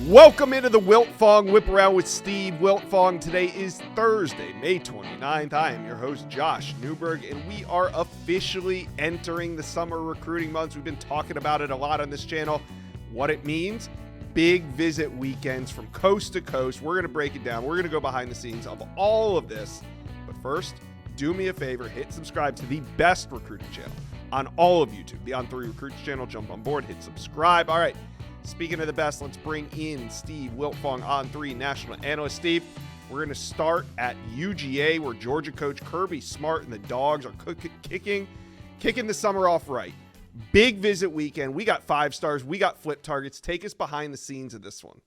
Welcome into the Wiltfong Whiparound with Steve Wiltfong. Today is Thursday, May 29th. I am your host, Josh Newberg, and we are officially entering the summer recruiting months. We've been talking about it a lot on this channel. What it means, big visit weekends from coast to coast. We're going to break it down. We're going to go behind the scenes of all of this. But first, do me a favor, hit subscribe to the best recruiting channel on all of YouTube. The On3 Recruits channel, jump on board, hit subscribe. All right. Speaking of the best, let's bring in Steve Wiltfong, On3 national analyst. Steve, we're going to start at UGA, where Georgia coach Kirby Smart and the Dogs are kicking the summer off right. Big visit weekend. We got 5 stars. We got flip targets. Take us behind the scenes of this one.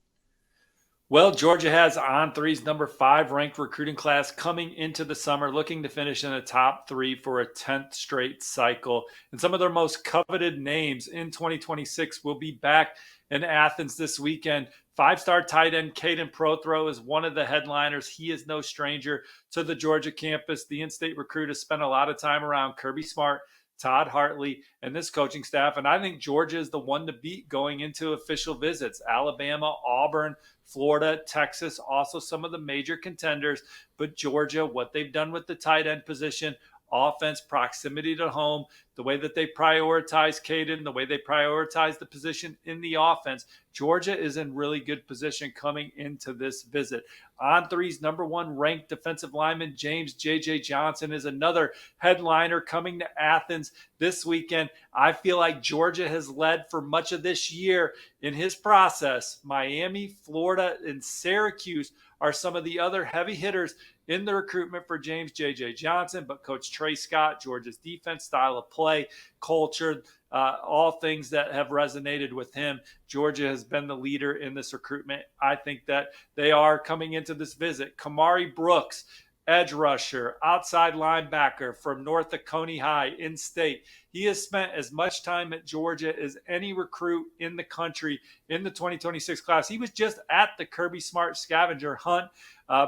Well, Georgia has On3's number 5 ranked recruiting class coming into the summer, looking to finish in the top 3 for a 10th straight cycle. And some of their most coveted names in 2026 will be back in Athens this weekend. 5-star tight end Caden Prothro is one of the headliners. He is no stranger to the Georgia campus. The in-state recruit has spent a lot of time around Kirby Smart, Todd Hartley, and this coaching staff. And I think Georgia is the one to beat going into official visits. Alabama, Auburn, Florida, Texas, also some of the major contenders. But Georgia, what they've done with the tight end position, offense, proximity to home, the way that they prioritize Caden, the way they prioritize the position in the offense, Georgia is in really good position coming into this visit. On3's number 1 ranked defensive lineman, James J.J. Johnson, is another headliner coming to Athens this weekend. I feel like Georgia has led for much of this year in his process. Miami, Florida, and Syracuse are some of the other heavy hitters in the recruitment for James J.J. Johnson, but Coach Trey Scott, Georgia's defense, style of play, culture, all things that have resonated with him. Georgia has been the leader in this recruitment. I think that they are coming into this visit. Kamari Brooks, edge rusher, outside linebacker from North Oconee High in state. He has spent as much time at Georgia as any recruit in the country in the 2026 class. He was just at the Kirby Smart scavenger hunt,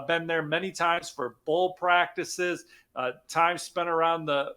been there many times for bowl practices, time spent around the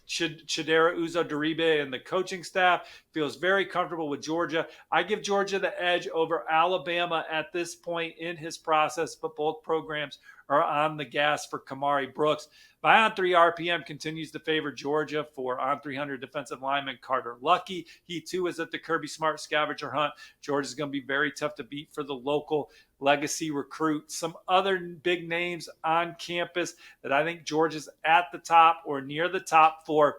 Chidera Uzo-Diribe and the coaching staff, feels very comfortable with Georgia. I give Georgia the edge over Alabama at this point in his process, but both programs are on the gas for Kamari Brooks. My On3 RPM continues to favor Georgia for On 300 defensive lineman Carter Lucky. He too is at the Kirby Smart scavenger hunt. Georgia's going to be very tough to beat for the local legacy recruit. Some other big names on campus that I think Georgia's at the top or near the top for.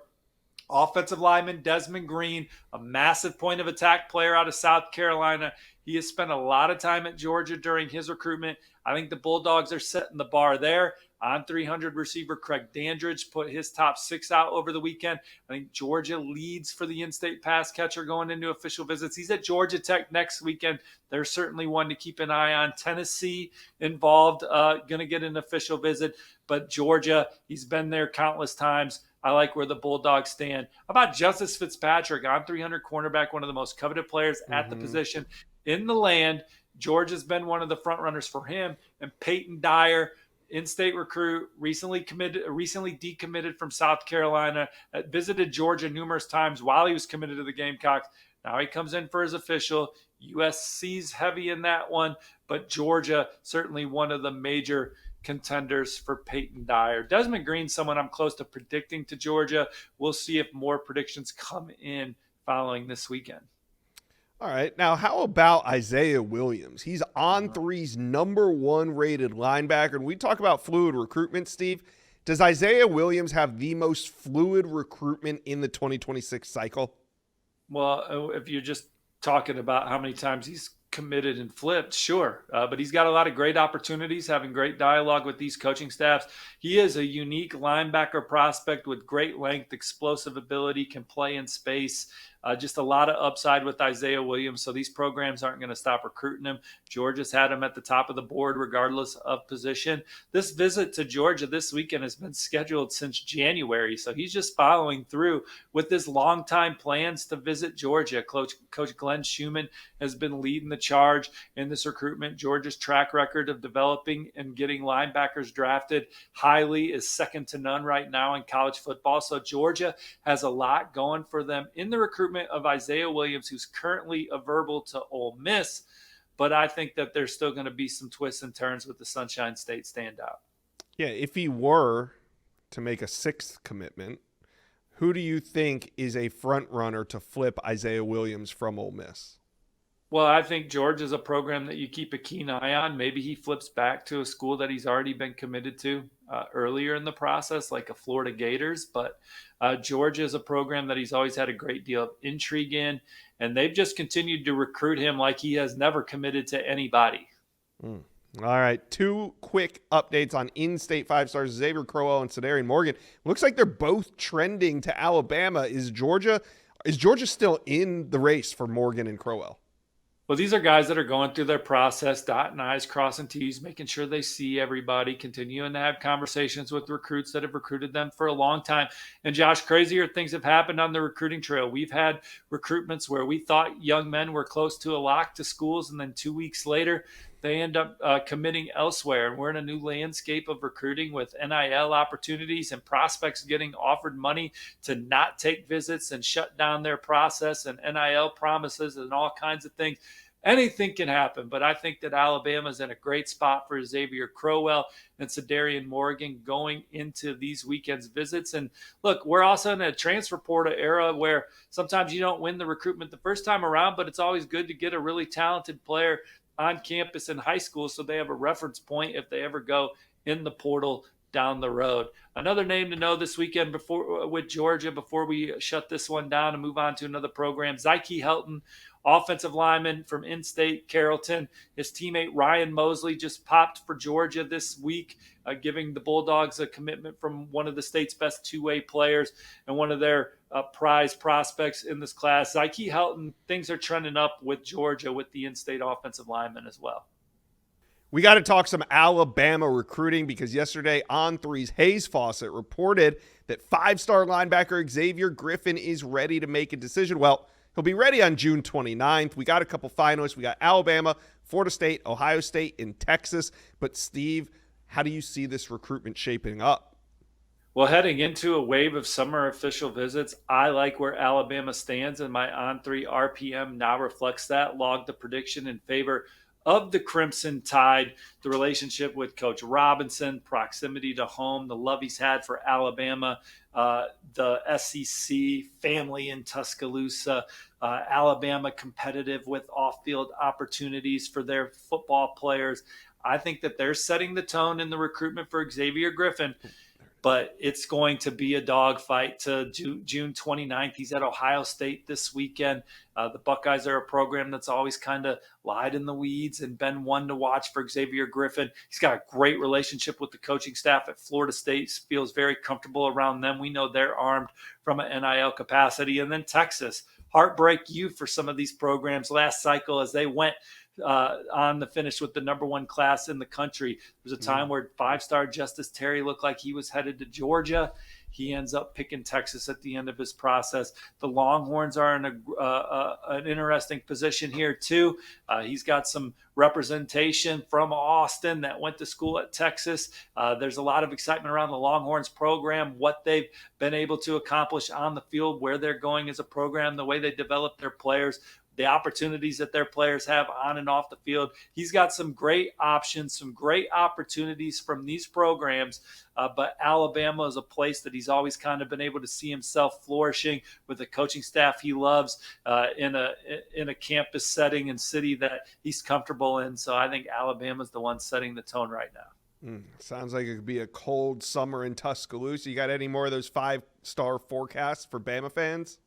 Offensive lineman Desmond Green, a massive point of attack player out of South Carolina. He has spent a lot of time at Georgia during his recruitment. I think the Bulldogs are setting the bar there. On 300 receiver Craig Dandridge put his top 6 out over the weekend. I think Georgia leads for the in-state pass catcher going into official visits. He's at Georgia Tech next weekend. They're certainly one to keep an eye on. Tennessee involved, going to get an official visit. But Georgia, he's been there countless times. I like where the Bulldogs stand. How about Justice Fitzpatrick, On 300 cornerback, one of the most coveted players at the position in the land. Georgia's been one of the front runners for him. And Peyton Dyer, in-state recruit, recently decommitted from South Carolina, visited Georgia numerous times while he was committed to the Gamecocks. Now he comes in for his official. USC's heavy in that one, but Georgia certainly one of the major contenders for Peyton Dyer. Desmond Green, someone I'm close to predicting to Georgia. We'll see if more predictions come in following this weekend. All right. Now, how about Isaiah Williams? He's On3's number 1 rated linebacker. And we talk about fluid recruitment, Steve. Does Isaiah Williams have the most fluid recruitment in the 2026 cycle? Well, if you're just talking about how many times he's committed and flipped, sure. But he's got a lot of great opportunities, having great dialogue with these coaching staffs. He is a unique linebacker prospect with great length, explosive ability, can play in space. Just a lot of upside with Isaiah Williams. So these programs aren't going to stop recruiting him. Georgia's had him at the top of the board regardless of position. This visit to Georgia this weekend has been scheduled since January. So he's just following through with his longtime plans to visit Georgia. Coach Glenn Schumann has been leading the charge in this recruitment. Georgia's track record of developing and getting linebackers drafted highly is second to none right now in college football. So Georgia has a lot going for them in the recruitment of Isaiah Williams, who's currently a verbal to Ole Miss. but I think that there's still going to be some twists and turns with the Sunshine State standout. Yeah, if he were to make a sixth commitment, who do you think is a front runner to flip Isaiah Williams from Ole Miss? Well, I think Georgia's a program that you keep a keen eye on. Maybe he flips back to a school that he's already been committed to earlier in the process, like a Florida Gators. But Georgia is a program that he's always had a great deal of intrigue in, and they've just continued to recruit him like he has never committed to anybody. All right, two quick updates on in-state five-stars, Xavier Crowell and Sedarian Morgan. Looks like they're both trending to Alabama. Is Georgia still in the race for Morgan and Crowell? Well, these are guys that are going through their process, dotting I's, crossing T's, making sure they see everybody, continuing to have conversations with recruits that have recruited them for a long time. And Josh, crazier things have happened on the recruiting trail. We've had recruitments where we thought young men were close to a lock to schools, and then 2 weeks later, they end up committing elsewhere. And we're in a new landscape of recruiting with NIL opportunities and prospects getting offered money to not take visits and shut down their process, and NIL promises and all kinds of things. Anything can happen, but I think that Alabama's in a great spot for Xavier Crowell and Sedarian Morgan going into these weekend's visits. And look, we're also in a transfer portal era where sometimes you don't win the recruitment the first time around, but it's always good to get a really talented player on campus in high school so they have a reference point if they ever go in the portal down the road. Another name to know this weekend with Georgia before we shut this one down and move on to another program, Zyke Helton, offensive lineman from in-state Carrollton. His teammate Ryan Mosley just popped for Georgia this week, giving the Bulldogs a commitment from one of the state's best two-way players and one of their prize prospects in this class. Zyke Helton, things are trending up with Georgia with the in-state offensive lineman as well. We got to talk some Alabama recruiting because yesterday On 3's Hayes Fawcett reported that five-star linebacker Xavier Griffin is ready to make a decision. Well, he'll be ready on June 29th. We got a couple finalists. We got Alabama, Florida State, Ohio State, and Texas. But, Steve, how do you see this recruitment shaping up? Well, heading into a wave of summer official visits, I like where Alabama stands, and my On3 RPM now reflects that. Logged the prediction in favor of the Crimson Tide, the relationship with Coach Robinson, proximity to home, the love he's had for Alabama, the SEC, family in Tuscaloosa, Alabama competitive with off-field opportunities for their football players. I think that they're setting the tone in the recruitment for Xavier Griffin, but it's going to be a dogfight to June 29th. He's at Ohio State this weekend. The Buckeyes are a program that's always kind of lied in the weeds and been one to watch for Xavier Griffin. He's got a great relationship with the coaching staff at Florida State, feels very comfortable around them. We know they're armed from an NIL capacity. And then Texas, heartbreak you for some of these programs last cycle as they went on the finish with the number one class in the country. There was a time where five-star Justice Terry looked like he was headed to Georgia. He ends up picking Texas at the end of his process. The Longhorns are in an interesting position here too. He's got some representation from Austin that went to school at Texas. There's a lot of excitement around the Longhorns program, what they've been able to accomplish on the field, where they're going as a program, the way they develop their players, the opportunities that their players have on and off the field. He's got some great options, some great opportunities from these programs, but Alabama is a place that he's always kind of been able to see himself flourishing with a coaching staff he loves, in a campus setting and city that he's comfortable in. So I think Alabama's the one setting the tone right now. Sounds like it could be a cold summer in Tuscaloosa. You got any more of those five-star forecasts for Bama fans?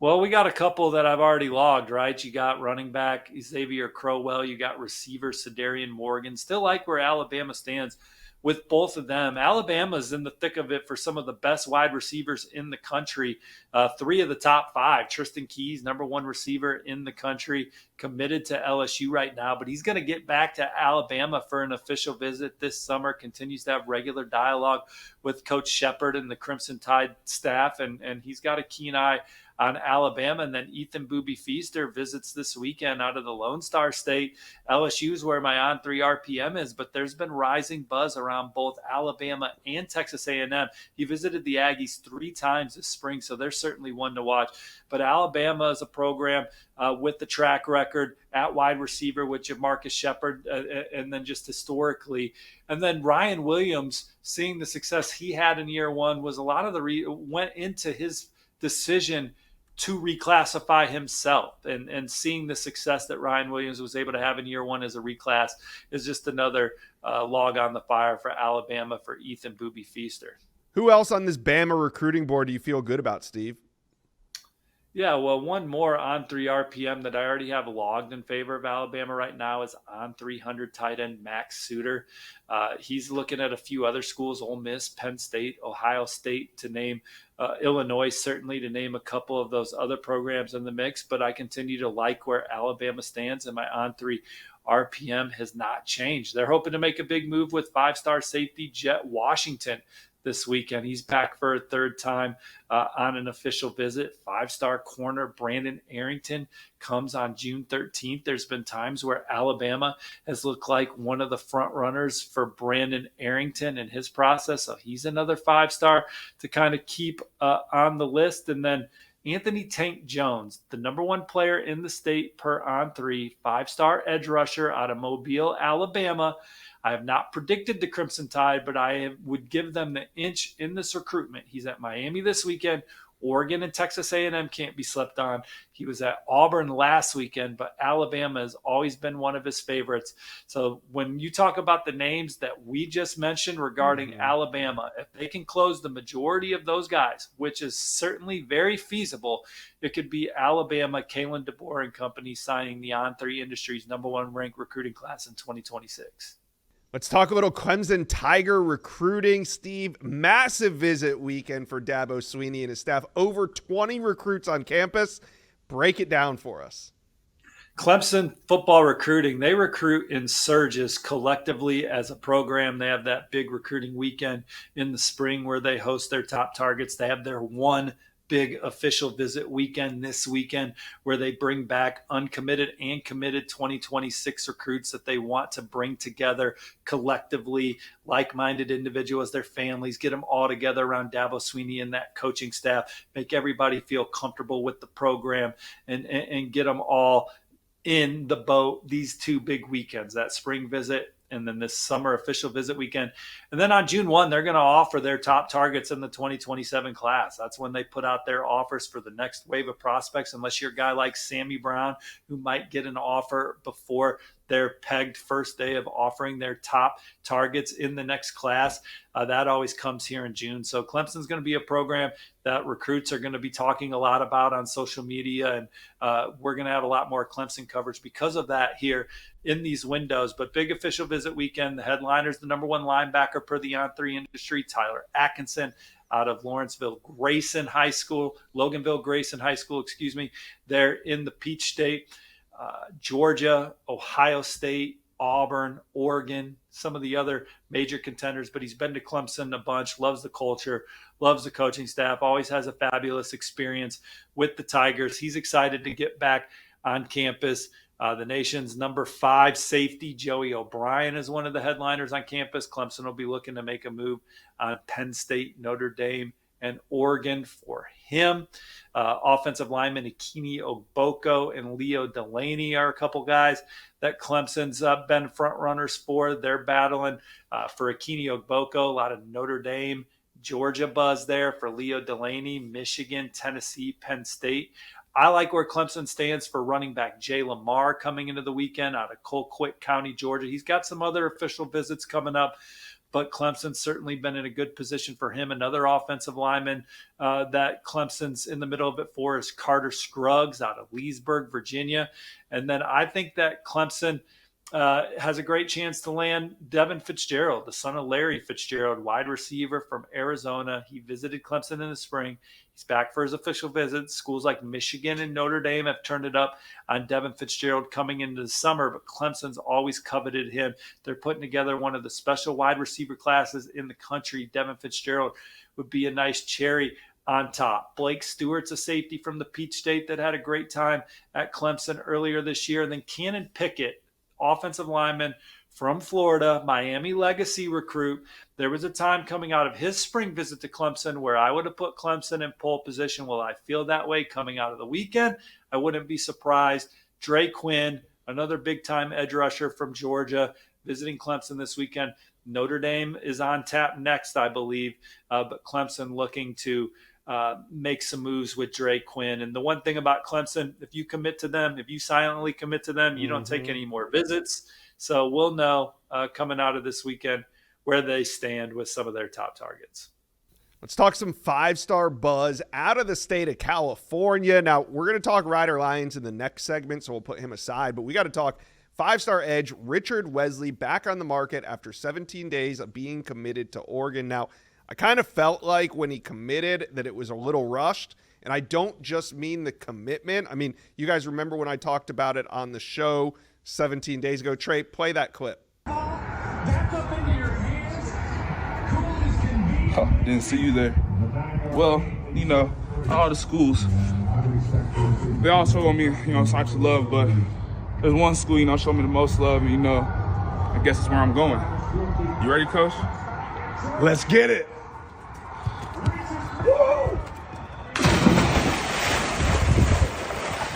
Well, we got a couple that I've already logged, right? You got running back Xavier Crowell. You got receiver Sedarian Morgan. Still like where Alabama stands with both of them. Alabama's in the thick of it for some of the best wide receivers in the country. Three of the top five. Tristan Keys, number one receiver in the country, committed to LSU right now. But he's going to get back to Alabama for an official visit this summer. Continues to have regular dialogue with Coach Shepard and the Crimson Tide staff. And he's got a keen eye on Alabama. And then Ethan Booby Feaster visits this weekend out of the Lone Star State. LSU is where my on-3 RPM is, but there's been rising buzz around both Alabama and Texas A&M. He visited the Aggies 3 times this spring, so they're certainly one to watch. But Alabama is a program with the track record at wide receiver with Jamarcus Shepard, and then just historically. And then Ryan Williams, seeing the success he had in year one, was a lot of the went into his decision to reclassify himself, and seeing the success that Ryan Williams was able to have in year one as a reclass is just another log on the fire for Alabama for Ethan Booby Feaster. Who else on this Bama recruiting board do you feel good about, Steve? Yeah, well, one more on 3 RPM that I already have logged in favor of Alabama right now is on 300 tight end Max Suter. He's looking at a few other schools, Ole Miss, Penn State, Ohio State, to name Illinois, certainly, to name a couple of those other programs in the mix. But I continue to like where Alabama stands, and my on 3 RPM has not changed. They're hoping to make a big move with 5-star safety Jet Washington this weekend. He's back for a third time on an official visit. 5-star corner Brandon Arrington comes on June 13th. There's been times where Alabama has looked like one of the front runners for Brandon Arrington in his process. So he's another 5-star to kind of keep on the list. And then Anthony Tank Jones, the number 1 player in the state per on 3, 5-star edge rusher out of Mobile, Alabama. I have not predicted the Crimson Tide, but I would give them the inch in this recruitment. He's at Miami this weekend. Oregon and Texas A&M can't be slept on. He was at Auburn last weekend, but Alabama has always been one of his favorites. So when you talk about the names that we just mentioned regarding Alabama, if they can close the majority of those guys, which is certainly very feasible, it could be Alabama, Kalen DeBoer and company signing the On3 Industries #1 ranked recruiting class in 2026. Let's talk a little Clemson Tiger recruiting, Steve. Massive visit weekend for Dabo Swinney and his staff. Over 20 recruits on campus. Break it down for us. Clemson football recruiting, they recruit in surges collectively as a program. They have that big recruiting weekend in the spring where they host their top targets. They have their one big official visit weekend this weekend where they bring back uncommitted and committed 2026 recruits that they want to bring together collectively, like-minded individuals, their families, get them all together around Dabo Swinney and that coaching staff, make everybody feel comfortable with the program, and get them all in the boat these 2 big weekends, that spring visit and then this summer official visit weekend. And then on June 1, they're going to offer their top targets in the 2027 class. That's when they put out their offers for the next wave of prospects, unless you're a guy like Sammy Brown, who might get an offer before their pegged first day of offering their top targets in the next class. That always comes here in June. So Clemson's going to be a program that recruits are going to be talking a lot about on social media, and we're going to have a lot more Clemson coverage because of that here in these windows. But big official visit weekend, the headliners, the #1 linebacker per the On3 Industry, Tyler Atkinson out of Loganville Grayson High School, excuse me. They're in the Peach State. Georgia, Ohio State, Auburn, Oregon, some of the other major contenders, but he's been to Clemson a bunch, loves the culture, loves the coaching staff, always has a fabulous experience with the Tigers. He's excited to get back on campus. The nation's #5 safety, Joey O'Brien, is one of the headliners on campus. Clemson will be looking to make a move on Penn State, Notre Dame, and Oregon for him. Offensive lineman Akini Ogboko and Leo Delaney are a couple guys that Clemson's been front runners for. They're battling for Akini Ogboko, a lot of Notre Dame, Georgia buzz there. For Leo Delaney, Michigan, Tennessee, Penn State. I like where Clemson stands for running back Jay Lamar coming into the weekend out of Colquitt County, Georgia. He's got some other official visits coming up, but Clemson's certainly been in a good position for him. Another offensive lineman that Clemson's in the middle of it for is Carter Scruggs out of Leesburg, Virginia. And then I think that Clemson has a great chance to land Devin Fitzgerald, the son of Larry Fitzgerald, wide receiver from Arizona. He visited Clemson in the spring. He's back for his official visit. Schools like Michigan and Notre Dame have turned it up on Devin Fitzgerald coming into the summer, but Clemson's always coveted him. They're putting together one of the special wide receiver classes in the country. Devin Fitzgerald would be a nice cherry on top. Blake Stewart's a safety from the Peach State that had a great time at Clemson earlier this year. And then Cannon Pickett, offensive lineman from Florida, Miami legacy recruit. There was a time coming out of his spring visit to Clemson where I would have put Clemson in pole position. Well, I feel that way coming out of the weekend. I wouldn't be surprised. Dre Quinn, another big-time edge rusher from Georgia, visiting Clemson this weekend. Notre Dame is on tap next, I believe, but Clemson looking to make some moves with Dre Quinn. And the one thing about Clemson, if you commit to them, if you silently commit to them, you don't take any more visits. So we'll know coming out of this weekend where they stand with some of their top targets. Let's talk some five-star buzz out of the state of California. Now, we're going to talk Rider Lions in the next segment, so we'll put him aside. But we got to talk five-star edge Richard Wesley back on the market after 17 days of being committed to Oregon. Now, I kind of felt like when he committed that it was a little rushed, and I don't just mean the commitment. I mean, you guys remember when I talked about it on the show 17 days ago. Trey, play that clip. Oh, didn't see you there. Well, you know, all the schools, they all show me, types of love, but there's one school, show me the most love, and, I guess it's where I'm going. You ready, Coach? Let's get it. Woo!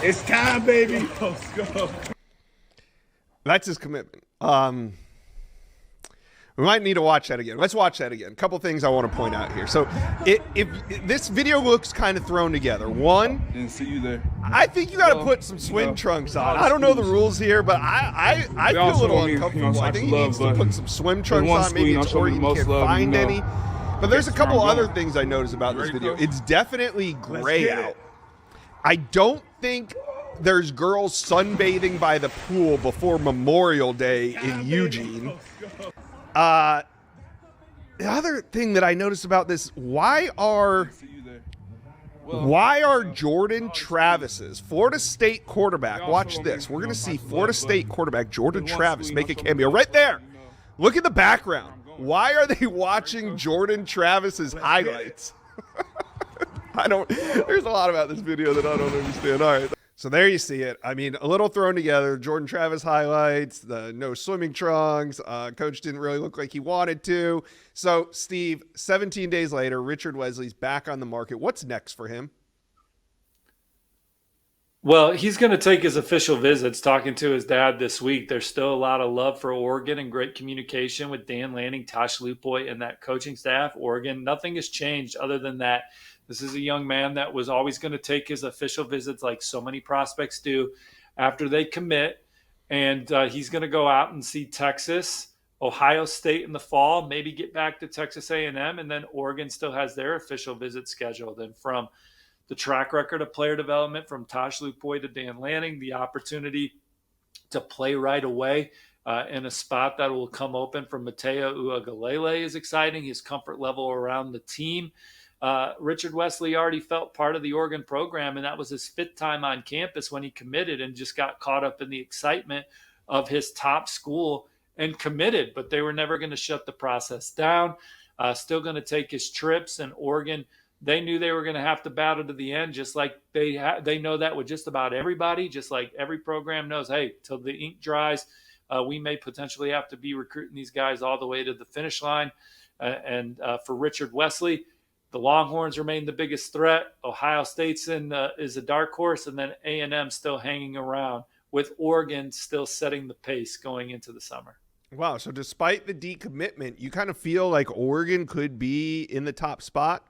It's time, baby. Let's go. That's his commitment. We might need to watch that again. Let's watch that again. A couple things I want to point out here. So if this video looks kind of thrown together. One, didn't see you there. I think you got to put some swim trunks on. I don't know the rules here, but I feel a little uncomfortable. I think he needs to put some swim trunks on. Maybe it's Oregon can't find any. But there's a couple other things I noticed about this video. It's definitely gray out. I don't think there's girls sunbathing by the pool before Memorial Day in Eugene. The other thing that I noticed about this, why are Jordan Travis's Florida State quarterback, watch this, we're going to see Florida State quarterback Jordan Travis make a cameo right there. Look at the background. Why are they watching Jordan Travis's highlights? There's a lot about this video that I don't understand. All right. So there you see it. I mean, a little thrown together. Jordan Travis highlights, the no swimming trunks. Coach didn't really look like he wanted to. So, Steve, 17 days later, Richard Wesley's back on the market. What's next for him? Well, he's going to take his official visits. Talking to his dad this week, there's still a lot of love for Oregon and great communication with Dan Lanning, Tosh Lupoy, and that coaching staff. Oregon, nothing has changed other than that. This is a young man that was always going to take his official visits like so many prospects do after they commit. And he's going to go out and see Texas, Ohio State in the fall, maybe get back to Texas A&M, and then Oregon still has their official visit scheduled. And from the track record of player development from Tosh Lupoy to Dan Lanning, the opportunity to play right away in a spot that will come open for Mateo Uiagalelei is exciting. His comfort level around the team. Richard Wesley already felt part of the Oregon program, and that was his fifth time on campus when he committed and just got caught up in the excitement of his top school and committed, but they were never going to shut the process down. Still going to take his trips, and Oregon, they knew they were going to have to battle to the end, just like they know that with just about everybody, just like every program knows, hey, till the ink dries, we may potentially have to be recruiting these guys all the way to the finish line. And for Richard Wesley, the Longhorns remain the biggest threat. Ohio State's is a dark horse, and then A&M still hanging around, with Oregon still setting the pace going into the summer. Wow, so despite the decommitment, you kind of feel like Oregon could be in the top spot?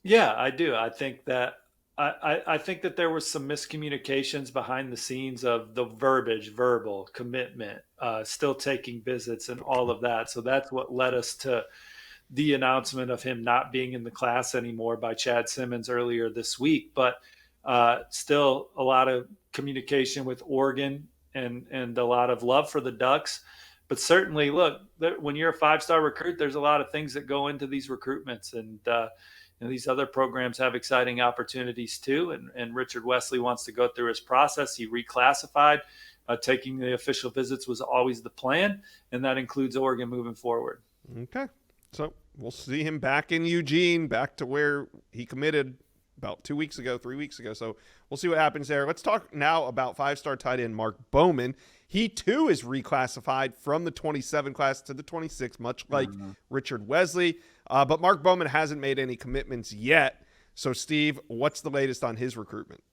Yeah, I do. I think that I think that there was some miscommunications behind the scenes of the verbiage, verbal, commitment, still taking visits and all of that. So that's what led us to the announcement of him not being in the class anymore by Chad Simmons earlier this week. But still a lot of communication with Oregon and a lot of love for the Ducks. But certainly, look, when you're a five-star recruit, there's a lot of things that go into these recruitments. And these other programs have exciting opportunities too. And Richard Wesley wants to go through his process. He reclassified. Taking the official visits was always the plan, and that includes Oregon moving forward. Okay. So we'll see him back in Eugene, back to where he committed about 3 weeks ago. So we'll see what happens there. Let's talk now about five-star tight end Mark Bowman. He, too, is reclassified from the 27 class to the 26, much like Richard Wesley. But Mark Bowman hasn't made any commitments yet. So, Steve, what's the latest on his recruitment?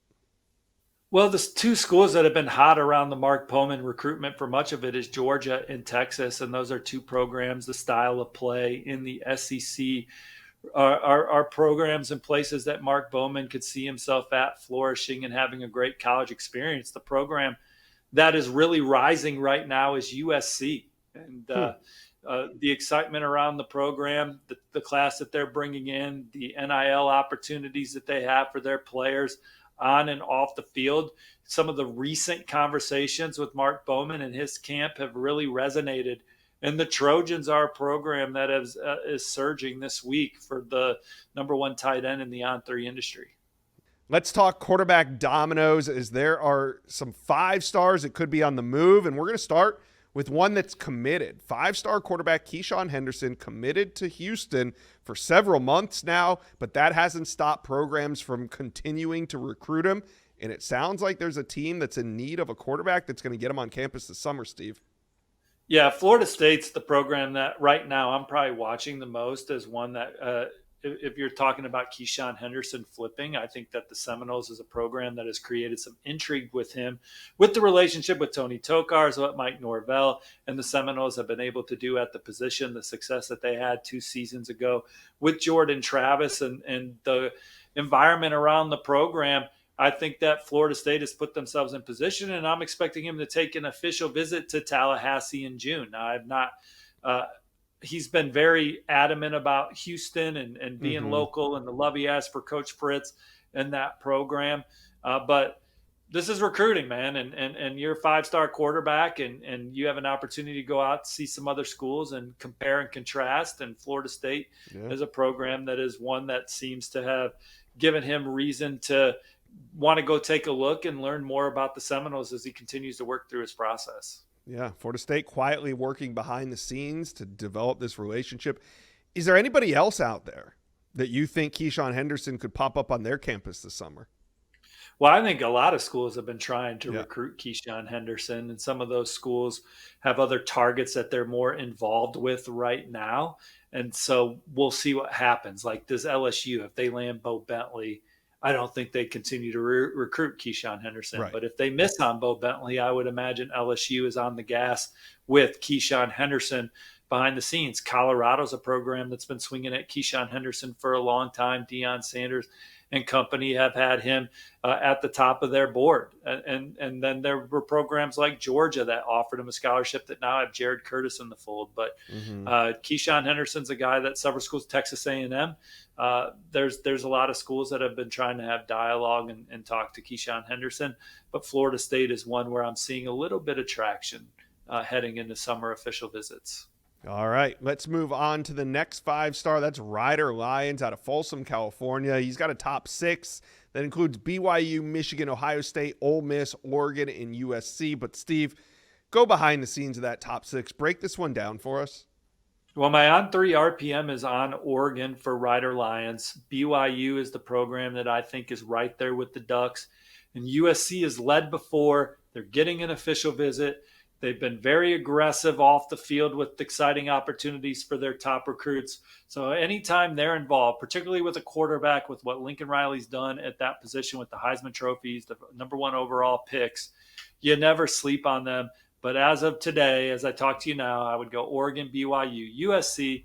Well, the two schools that have been hot around the Mark Bowman recruitment for much of it is Georgia and Texas, and those are two programs, the style of play in the SEC are programs and places that Mark Bowman could see himself at flourishing and having a great college experience. The program that is really rising right now is USC. And the excitement around the program, the class that they're bringing in, the NIL opportunities that they have for their players on and off the field. Some of the recent conversations with Mark Bowman and his camp have really resonated. And the Trojans are a program that is surging this week for the number one tight end in the On3 industry. Let's talk quarterback dominoes, as there are some 5-stars that could be on the move. And we're going to start with one that's committed. 5-star quarterback Keyshawn Henderson committed to Houston for several months now, but that hasn't stopped programs from continuing to recruit him. And it sounds like there's a team that's in need of a quarterback that's going to get him on campus this summer, Steve. Yeah, Florida State's the program that right now I'm probably watching the most as one that if you're talking about Keyshawn Henderson flipping, I think that the Seminoles is a program that has created some intrigue with him, with the relationship with Tony Tokarz, what Mike Norvell and the Seminoles have been able to do at the position, the success that they had 2 seasons ago with Jordan Travis and the environment around the program. I think that Florida State has put themselves in position, and I'm expecting him to take an official visit to Tallahassee in June. Now, I've not he's been very adamant about Houston and being local and the love he has for Coach Fritz and that program. But this is recruiting, man. And you're a 5-star quarterback and you have an opportunity to go out, see some other schools and compare and contrast. And Florida State is a program that is one that seems to have given him reason to want to go take a look and learn more about the Seminoles as he continues to work through his process. Yeah, Florida State quietly working behind the scenes to develop this relationship. Is there anybody else out there that you think Keyshawn Henderson could pop up on their campus this summer? Well, I think a lot of schools have been trying to recruit Keyshawn Henderson, and some of those schools have other targets that they're more involved with right now. And so we'll see what happens. Like, does LSU, if they land Bo Bentley, I don't think they continue to recruit Keyshawn Henderson. Right. But if they miss on Bo Bentley, I would imagine LSU is on the gas with Keyshawn Henderson behind the scenes. Colorado's a program that's been swinging at Keyshawn Henderson for a long time. Deion Sanders and company have had him at the top of their board. And then there were programs like Georgia that offered him a scholarship that now have Jared Curtis in the fold. But Keyshawn Henderson's a guy that several schools, Texas A&M, there's a lot of schools that have been trying to have dialogue and talk to Keyshawn Henderson. But Florida State is one where I'm seeing a little bit of traction heading into summer official visits. All right, let's move on to the next 5-star. That's Ryder Lyons out of Folsom, California. He's got a top 6 that includes BYU, Michigan, Ohio State, Ole Miss, Oregon, and USC. But, Steve, go behind the scenes of that top 6. Break this one down for us. Well, my On3 RPM is on Oregon for Ryder Lyons. BYU is the program that I think is right there with the Ducks. And USC is led before. They're getting an official visit. They've been very aggressive off the field with exciting opportunities for their top recruits. So anytime they're involved, particularly with a quarterback, with what Lincoln Riley's done at that position with the Heisman trophies, the number 1 overall picks, you never sleep on them. But as of today, as I talk to you now, I would go Oregon, BYU, USC.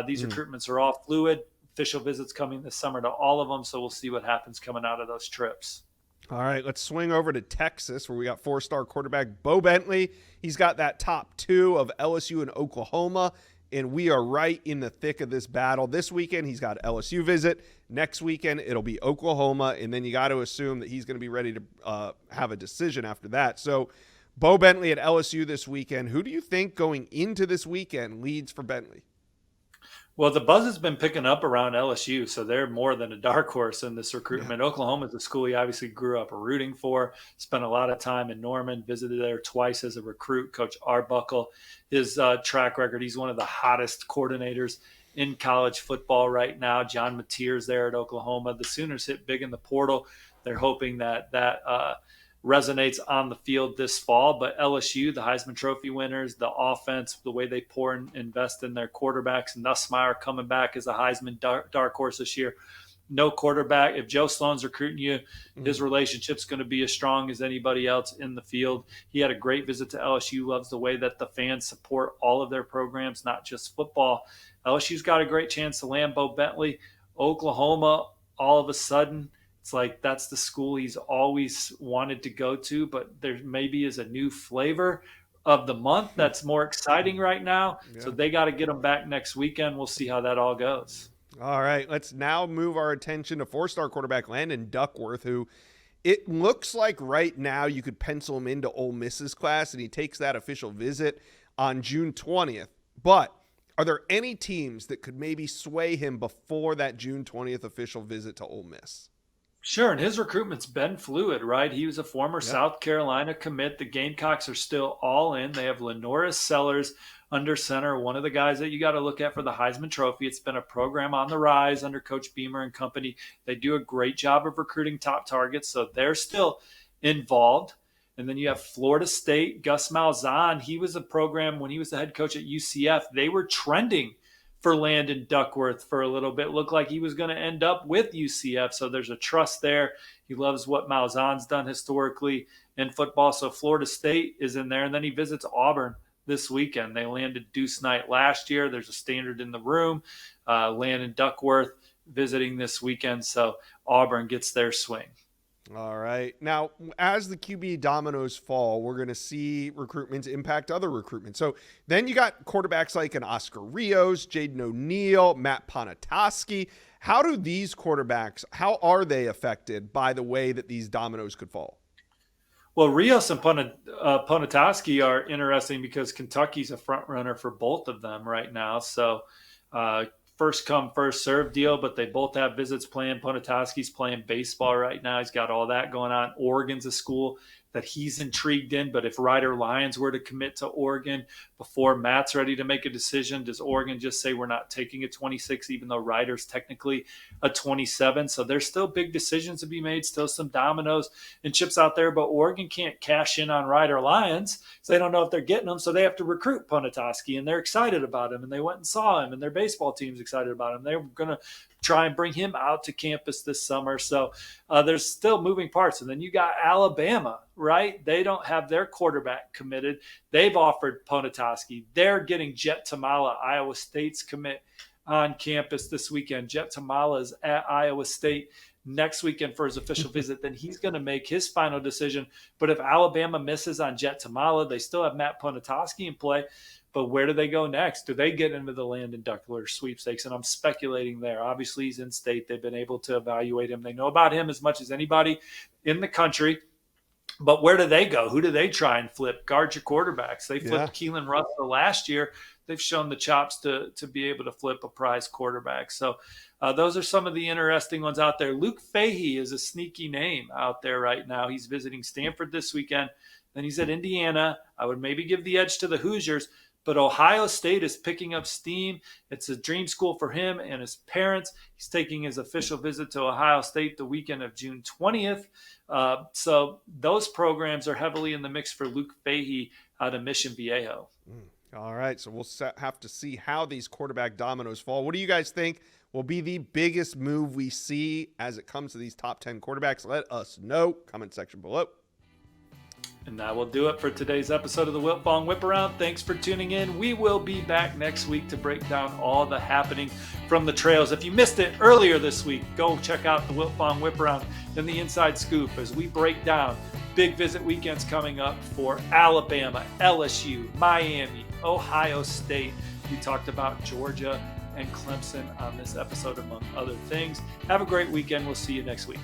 These recruitments are all fluid. Official visits coming this summer to all of them. So we'll see what happens coming out of those trips. All right, let's swing over to Texas, where we got 4-star quarterback Bo Bentley. He's got that top 2 of LSU and Oklahoma, and we are right in the thick of this battle. This weekend, he's got LSU visit. Next weekend, it'll be Oklahoma, and then you got to assume that he's going to be ready to have a decision after that. So, Bo Bentley at LSU this weekend. Who do you think going into this weekend leads for Bentley? Well, the buzz has been picking up around LSU, so they're more than a dark horse in this recruitment. Oklahoma is a school he obviously grew up rooting for, spent a lot of time in Norman, visited there twice as a recruit. Coach Arbuckle, his track record, he's one of the hottest coordinators in college football right now. John Mateer's there at Oklahoma. The Sooners hit big in the portal. They're hoping that resonates on the field this fall. But LSU, the Heisman Trophy winners, the offense, the way they pour and invest in their quarterbacks, Nussmeier coming back as a Heisman dark horse this year. No quarterback. If Joe Sloan's recruiting you, his relationship's going to be as strong as anybody else in the field. He had a great visit to LSU, loves the way that the fans support all of their programs, not just football. LSU's got a great chance to land Bo Bentley. Oklahoma, all of a sudden, it's like that's the school he's always wanted to go to, but there maybe is a new flavor of the month that's more exciting right now. Yeah. So they got to get him back next weekend. We'll see how that all goes. All right, let's now move our attention to four-star quarterback Landon Duckworth, who it looks like right now you could pencil him into Ole Miss's class, and he takes that official visit on June 20th. But are there any teams that could maybe sway him before that June 20th official visit to Ole Miss? Sure, and his recruitment's been fluid, right? He was a former South Carolina commit. The Gamecocks are still all in. They have Lenoris Sellers under center, one of the guys that you got to look at for the Heisman Trophy. It's been a program on the rise under Coach Beamer and company. They do a great job of recruiting top targets, so they're still involved. And then you have Florida State, Gus Malzahn. He was a program when he was the head coach at UCF. They were trending for Landon Duckworth for a little bit. Looked like he was going to end up with UCF, so there's a trust there. He loves what Malzahn's done historically in football, so Florida State is in there. And then he visits Auburn this weekend. They landed Deuce Knight last year. There's a standard in the room. Landon Duckworth visiting this weekend, so Auburn gets their swing. All right. Now, as the QB dominoes fall, we're going to see recruitments impact other recruitment. So then you got quarterbacks like an Oscar Rios, Jaden O'Neal, Matt Ponatoski. How do these quarterbacks, how are they affected by the way that these dominoes could fall? Well, Rios and Ponatoski are interesting because Kentucky's a front runner for both of them right now. So first come, first serve deal, but they both have visits planned. Ponatoski's playing baseball right now. He's got all that going on. Oregon's a school that he's intrigued in, but if Ryder Lyons were to commit to Oregon before Matt's ready to make a decision, does Oregon just say we're not taking a 26, even though Ryder's technically a 27? So there's still big decisions to be made, still some dominoes and chips out there, but Oregon can't cash in on Ryder Lyons, so they don't know if they're getting him, so they have to recruit Ponatoski, and they're excited about him, and they went and saw him, and their baseball team's excited about him. They're going to try and bring him out to campus this summer. So there's still moving parts. And then you got Alabama, right? They don't have their quarterback committed. They've offered Ponatoski. They're getting Jet Tamala, Iowa State's commit, on campus this weekend. Jet Tamala is at Iowa State next weekend for his official visit. Then he's going to make his final decision. But if Alabama misses on Jet Tamala, they still have Matt Ponatoski in play. But where do they go next? Do they get into the Landon Duckworth sweepstakes? And I'm speculating there. Obviously, he's in state. They've been able to evaluate him. They know about him as much as anybody in the country. But where do they go? Who do they try and flip? Guard your quarterbacks. They flipped Keelan Russell last year. They've shown the chops to be able to flip a prize quarterback. So those are some of the interesting ones out there. Luke Fahey is a sneaky name out there right now. He's visiting Stanford this weekend. Then he's at Indiana. I would maybe give the edge to the Hoosiers. But Ohio State is picking up steam. It's a dream school for him and his parents. He's taking his official visit to Ohio State the weekend of June 20th. So those programs are heavily in the mix for Luke Fahey out of Mission Viejo. All right, so we'll have to see how these quarterback dominoes fall. What do you guys think will be the biggest move we see as it comes to these top 10 quarterbacks? Let us know. Comment section below. And that will do it for today's episode of the Wiltfong Whiparound. Thanks for tuning in. We will be back next week to break down all the happening from the trails. If you missed it earlier this week, go check out the Wiltfong Whiparound and the Inside Scoop as we break down big visit weekends coming up for Alabama, LSU, Miami, Ohio State. We talked about Georgia and Clemson on this episode, among other things. Have a great weekend. We'll see you next week.